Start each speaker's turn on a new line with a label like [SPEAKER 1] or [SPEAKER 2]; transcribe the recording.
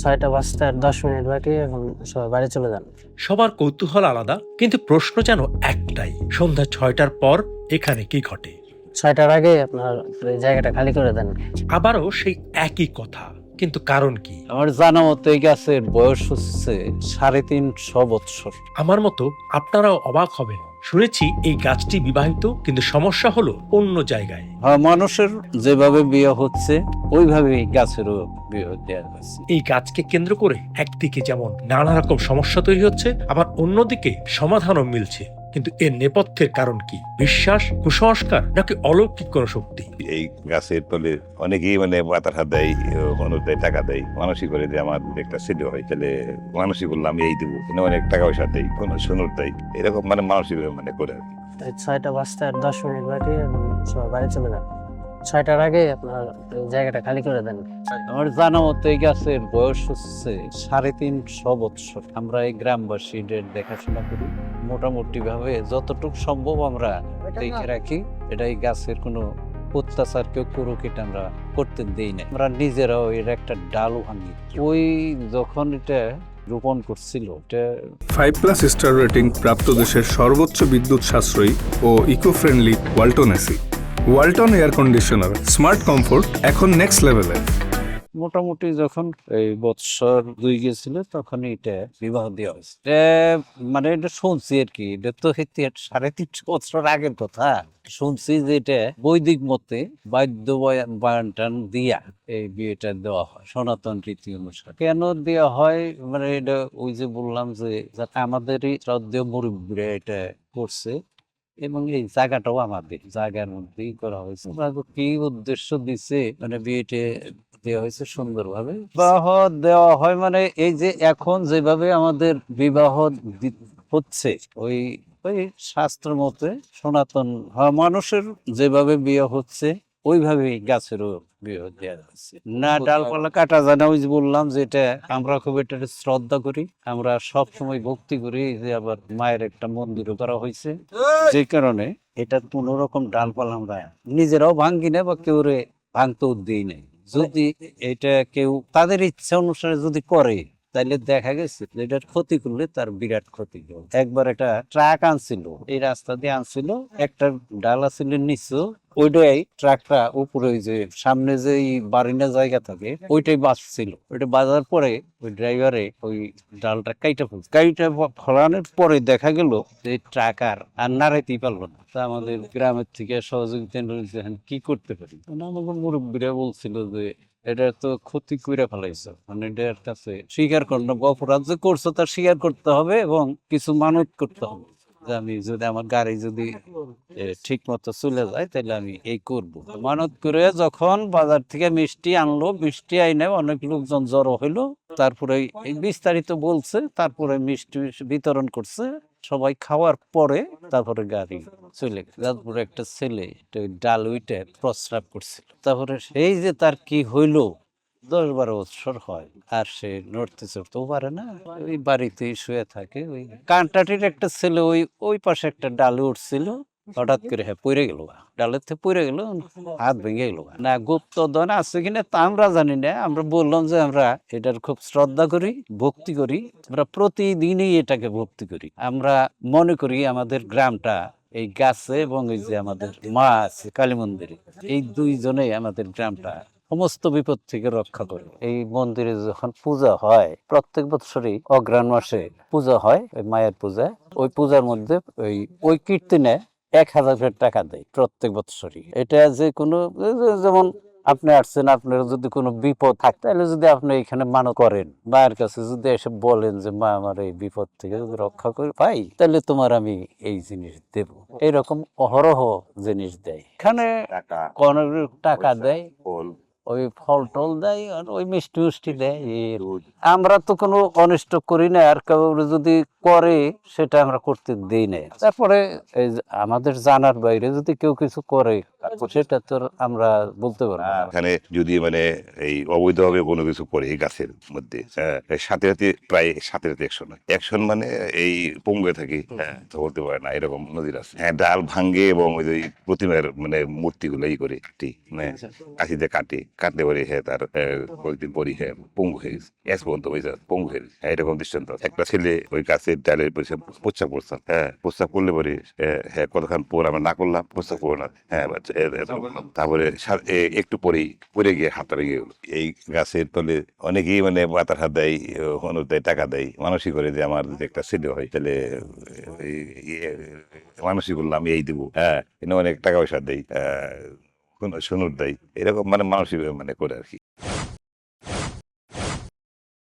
[SPEAKER 1] 6টা বাজতে আর 10 মিনিট বাকি, এখন সবাই বাড়ি চলে যান।
[SPEAKER 2] সবার কৌতূহল আলাদা, কিন্তু প্রশ্ন যেন একটাই, সন্ধ্যা 6টার পর এখানে কি ঘটে?
[SPEAKER 1] 6টার আগে আপনার এই জায়গাটা খালি করে দেন।
[SPEAKER 2] আবারও সেই একই কথা, কিন্তু কারণ কি?
[SPEAKER 3] আমার জানা মতো এই গাছের বয়স হচ্ছে 350 বছর।
[SPEAKER 2] আমার মতো আপনারাও অবাক হবেন। শুনেছি এই গাছটি বিবাহিত, কিন্তু সমস্যা হলো অন্য জায়গায়।
[SPEAKER 3] মানুষের যেভাবে বিয়ে হচ্ছে ওইভাবেই গাছেরও বিয়ে দেওয়া হচ্ছে।
[SPEAKER 2] এই গাছকে কেন্দ্র করে একদিকে যেমন নানা রকম সমস্যা তৈরি হচ্ছে, আবার অন্যদিকে সমাধানও মিলছে। কিন্তু এর নেপথ্যের কারণ কি? বিশ্বাস, কুসংস্কার, নাকি অলৌকিক কোনো শক্তি?
[SPEAKER 4] এই গাছের তলে অনেকেই মাথার হাত দেয়, মানুষ দেয়, টাকা দেয়, মানসিক করে যে আমার একটা ছেলে হয়, তাহলে মানসিক করলে আমি এই দেবো, অনেক টাকা পয়সা দেয়, কোনো সোনর দেয়, এরকম মানসিক করে আর কি।
[SPEAKER 1] তাই 6টা বাজতে আর 10 মিনিট বাকি, এখন সবাই বাড়ি চলে যান। 6টার আগে আপনার এই জায়গাটা খালি করে দেন।
[SPEAKER 3] আমার জানা মতো এই গাছের বয়স হচ্ছে 350 বছর। আমরা এই গ্রামবাসীদের দেখাশোনা করি, মোটামুটি ভাবে যতটুকু সম্ভব আমরা দেখে রাখি। এটা এই গাছের কোনো অত্যাচার কেউ করুক এটা আমরা করতে দেই না। আমরা নিজেরাও এর একটা ডালও ভাঙি। ওই যখন এটা রোপণ করছিল, এটা
[SPEAKER 5] 5+ স্টার রেটিং প্রাপ্ত দেশের সর্বোচ্চ বিদ্যুৎ সাশ্রয়ী ও eco friendly Walton AC. Walton air conditioner, smart comfort এখন নেক্সট লেভেলে।
[SPEAKER 3] মোটামুটি যখন এই বৎসর 2 গেছিল তখন এটা বিবাহ দেওয়া হয়েছে। এটা শুনছি আর কি, এটা তো 350 বছর আগের কথা। শুনছি যে এটা বৈদিক মতে বাদ্য বায়ন দিয়া এই বিয়েটা দেওয়া হয় সনাতন রীতি অনুসারে। কেন দেওয়া হয় এটা ওই যে বললাম যে যাতে আমাদেরই শ্রদ্ধেয় মুরব্বীরা এটা করছে, এবং এই জায়গাটাও আমাদের জায়গার মধ্যেই করা হয়েছে। কি উদ্দেশ্য দিছে বিয়েটা দেওয়া হয়েছে সুন্দরভাবে। বিবাহ দেওয়া হয় এই যে এখন যেভাবে আমাদের বিবাহ হচ্ছে ওই ওই শাস্ত্র মতে সনাতন মানুষের যেভাবে বিয়ে হচ্ছে ওইভাবেই গাছেরও বিয়ে দেওয়া হচ্ছে। না ডালপালা কাটা যায় না, ওই যে বললাম যে এটা আমরা খুব এটা শ্রদ্ধা করি, আমরা সব সময় ভক্তি করি। যে আবার মায়ের একটা মন্দিরও করা হয়েছে, যে কারণে এটা কোন রকম ডালপালা আমরা নিজেরাও ভাঙ্গি না বা কেউ ভাঙতেও দিই নাই। যদি এটা কেউ তাদের ইচ্ছা অনুসারে যদি করে তাইলে দেখা গেছে এটার ক্ষতি করলে তার বিরাট ক্ষতি হবে। একবার একটা ট্রাক আনছিল, এই রাস্তা দিয়ে আনছিল, একটা ডাল আছিল নিচু, ওইটাই ট্রাকটা উপরে ওই যে সামনে যে বারিনা জায়গা থাকে ওইটাই বাঁচছিল। ওইটা বাজার পরে ওই ড্রাইভারে ওই ডালটা কাইটা ফলানোর পরে দেখা গেল যে ট্রাক আর নাড়াইতেই পারলো না। তা আমাদের গ্রামের থেকে সহযোগিতা কি করতে পারি, আমাকে মুরব্বীরা বলছিল যে এটা তো ক্ষতি করে ফেলাইছো, এটার কাছে স্বীকার করলো অপরাধ যে করছো তা স্বীকার করতে হবে এবং কিছু মানত করতে হবে যে আমি যদি আমার গাড়ি যদি ঠিক মতো চলে যায় তাহলে আমি এই করবো। মানত করে যখন বাজার থেকে মিষ্টি আনলো, মিষ্টি আইনে অনেক লোকজন জড়ো হইলো, তারপরে এই বিস্তারিত বলছে, তারপরে মিষ্টি বিতরণ করছে, সবাই খাওয়ার পরে তারপরে গাড়ি চলে গেছে। তারপরে একটা ছেলে ডাল উইটে প্রস্রাব করছিল, তারপরে সেই যে তার কি হইলো 10-12 বছর হয় আর সে নড়তে চড়তেও পারে না, ওই বাড়িতেই শুয়ে থাকে। ওই কানটাটির একটা ছেলে ওই পাশে একটা ডালে উঠছিল, হঠাৎ করে পড়ে গেল, ডালের থেকে পড়ে গেল, হাত ভেঙে গেল। না গুপ্তধন আছে কিনা তা আমরা জানি না, আমরা বললাম যে আমরা এটার খুব শ্রদ্ধা করি, ভক্তি করি, আমরা প্রতিদিনই এটাকে ভক্তি করি। আমরা মনে করি আমাদের গ্রামটা এই গাছে এবং এই যে আমাদের মা আছে কালী মন্দিরে, এই দুইজনেই আমাদের গ্রামটা সমস্ত বিপদ থেকে রক্ষা করে। এই মন্দিরে যখন পূজা হয় প্রত্যেক বছরই অগ্রহায়ণ মাসে পূজা হয়, ওই মায়ের পূজা, ওই পূজার মধ্যে ওই কীর্তনে 1000 টাকা দেয় প্রত্যেক বছরই। এটা যে কোনো যেমন আপনি আসছেন, আপনার যদি কোনো বিপদ থাকে তাহলে যদি আপনি এখানে মানত করেন, মায়ের কাছে যদি এসে বলেন যে মা আমার এই বিপদ থেকে যদি রক্ষা করে পাই তাহলে তোমার আমি এই জিনিস দেব, এইরকম অহরহ জিনিস দেয়। এখানে টাকা দেয়, ওই ফল টল দেয়, আর ওই মিষ্টি দেয়। আমরা তো কোনো অনিষ্ট করি না, আর কেউ যদি করে সেটা আমরা করতে দেই না। তারপরে আমাদের জানার বাইরে যদি কেউ কিছু করে সেটা তো আমরা বলতে পারবো না।
[SPEAKER 4] এখানে যদি মানে এই অবৈধভাবে কোনো কিছু করে এই গাছের মধ্যে, সাথে সাথে প্রায় সাথে সাথে অ্যাকশন মানে এই পঙ্গুয়ে থাকি, তো বলতে পারে না, এরকম নদীর আছে। হ্যাঁ, ডাল ভাঙ্গে এবং ওই যে প্রতিমার মানে মূর্তিগুলো ই করে মানে কাশিতে কাটলে পরে হ্যাঁ তার কয়েকদিন পরই হ্যাঁ পঙ্গু হয়ে গেছে, এস পর্যন্ত হয়েছে পঙ্গু হয়ে গেছে। হ্যাঁ, এরকম দৃষ্টান্ত আছে। একটা ছেলে ওই গাছের ডালের প্রস্তাব করতাম, প্রস্তাব করলে পরে হ্যাঁ কতক্ষণ পর আমরা না করলাম, প্রস্তাব করবো না, হ্যাঁ তারপরে একটু পরেই পড়ে গিয়ে হাতটা ভেঙে গেলো। এই গাছের তলে অনেকেই মানে মাথার হাত দেয়, অনুর দেয়, টাকা দেয়, মানসিক করে যে আমার যদি একটা ছেলে হয় তাহলে মানসিক করলাম এই দেবো, অনেক টাকা পয়সা দেয়, সোনুর দেয়, এরকম মানে মানসিক মানে করে আর কি।